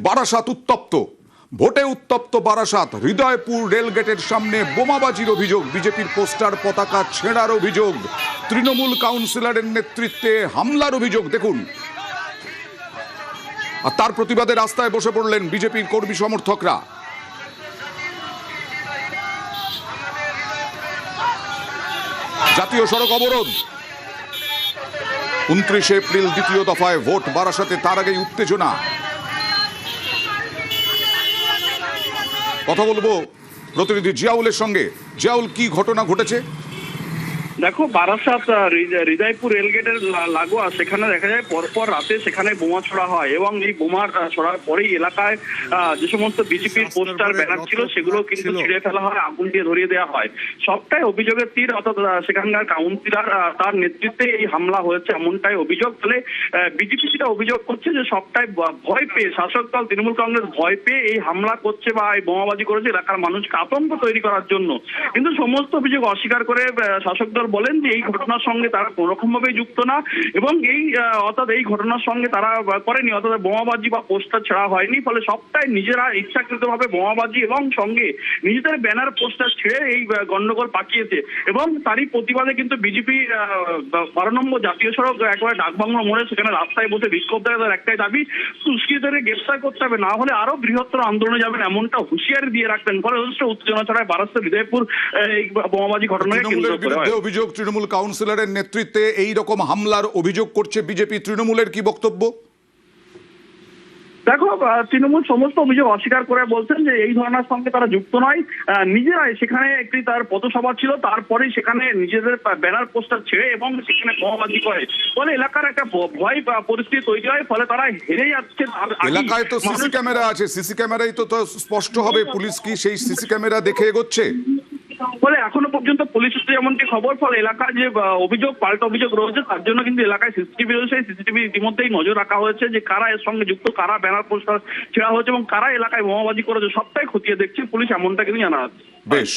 বারাসাত উত্তপ্ত, ভোটে উত্তপ্ত বারাসাত। হৃদয়পুর রেলগেটের সামনে বোমাবাজির অভিযোগ, বিজেপির পোস্টার পতাকা ছেঁড়ার অভিযোগ, তৃণমূল কাউন্সিলরের নেতৃত্বে হামলার অভিযোগ। দেখুন, আর তার প্রতিবাদে রাস্তায় বসে পড়লেন বিজেপির কর্মী সমর্থকরা। জাতীয় সড়ক অবরোধ। 29 এপ্রিল দ্বিতীয় দফায় ভোট বারাসাতে, তার আগেই উত্তেজনা। কথা বলবো প্রতিনিধি জিয়াউলের সঙ্গে। জিয়াউল, কি ঘটনা ঘটেছে? দেখো, বারাসাত হৃদয়পুর রেলগেটের লাগোয়া, সেখানে দেখা যায় পরপর রাতে সেখানে বোমা ছোড়া হয় এবং এই বোমা ছোড়ার পরেই এলাকায় যে সমস্ত বিজেপির পোস্টার ব্যানার ছিল সেগুলো কিন্তু ছিঁড়ে ফেলা হয়, আগুন দিয়ে ধরিয়ে দেওয়া হয়। সবটাই অভিযোগের তীর, অর্থাৎ সেখানকার কাউন্সিলর তার নেতৃত্বে এই হামলা হয়েছে এমনটাই অভিযোগ। ফলে বিজেপি যেটা অভিযোগ করছে যে সবটাই ভয় পেয়ে, শাসক দল তৃণমূল কংগ্রেস ভয় পেয়ে এই হামলা করছে বা এই বোমাবাজি করেছে এলাকার মানুষকে আতঙ্ক তৈরি করার জন্য। কিন্তু সমস্ত অভিযোগ অস্বীকার করে শাসক দল বলেন যে এই ঘটনার সঙ্গে তারা কোন রকম ভাবে যুক্ত না এবং অর্থাৎ এই ঘটনার সঙ্গে তারা করেনি, অর্থাৎ বোমাবাজি বা পোস্টার ছেড়া হয়নি। ফলে সবটাই নিজেরা ইচ্ছাকৃতভাবে বোমাবাজি এবং সঙ্গে নিজেদের ব্যানার পোস্টার ছেড়ে এই গন্ডগোল পাকিয়েছে। এবং তারই প্রতিবাদে কিন্তু বিজেপি 12 নম্বর জাতীয় সড়ক একেবারে ডাকবাংলো মোড়ে সেখানে রাস্তায় বসে বিক্ষোভ দেয়। তার একটাই দাবি, দুষ্কৃতীদের গ্রেফতার করতে হবে, না হলে আরো বৃহত্তর আন্দোলনে যাবেন, এমনটা হুঁশিয়ারি দিয়ে রাখতেন। ফলে যথেষ্ট উত্তেজনা ছড়ায় বারাসাত হৃদয়পুর এই বোমাবাজি ঘটনাকে কেন্দ্র করে। অভিযোগ, তৃণমূল কাউন্সিলরের নেতৃত্বে এই রকম হামলার অভিযোগ করছে বিজেপি। তৃণমূলের কি বক্তব্য? দেখো, তৃণমূল সমস্ত অভিযোগ অস্বীকার করে বলছেন যে এই ধরনের সঙ্গে তারা যুক্ত নয়। নিজেরাই সেখানে একটি তার পথসভা ছিল, তারপরেই সেখানে নিজেদের ব্যানার পোস্টার ছেড়ে এবং সেখানে বোমাবাজি করে। ফলে এলাকার একটা ভয় পরিস্থিতি তৈরি হয়, ফলে তারা হেরে যাচ্ছে। এলাকায় তো সিসি ক্যামেরা আছে, সিসি ক্যামেরাই তো স্পষ্ট হবে। পুলিশ কি সেই সিসি ক্যামেরা দেখে এগোচ্ছে? ফলে এখনো পর্যন্ত পুলিশ সূত্রে যেমনটি খবর, ফলে এলাকার যে অভিযোগ, পাল্টা অভিযোগ রয়েছে, তার জন্য কিন্তু এলাকায় সিসিটিভি রয়েছে। সিসিটিভি ইতিমধ্যেই নজর রাখা হয়েছে যে কারা এর সঙ্গে যুক্ত, কারা ব্যানার পোস্টার ছেড়া হয়েছে এবং কারা এলাকায় বোমাবাজি করেছে, সবটাই খতিয়ে দেখছে পুলিশ, এমনটা কিন্তু জানা যাচ্ছে। বেশ।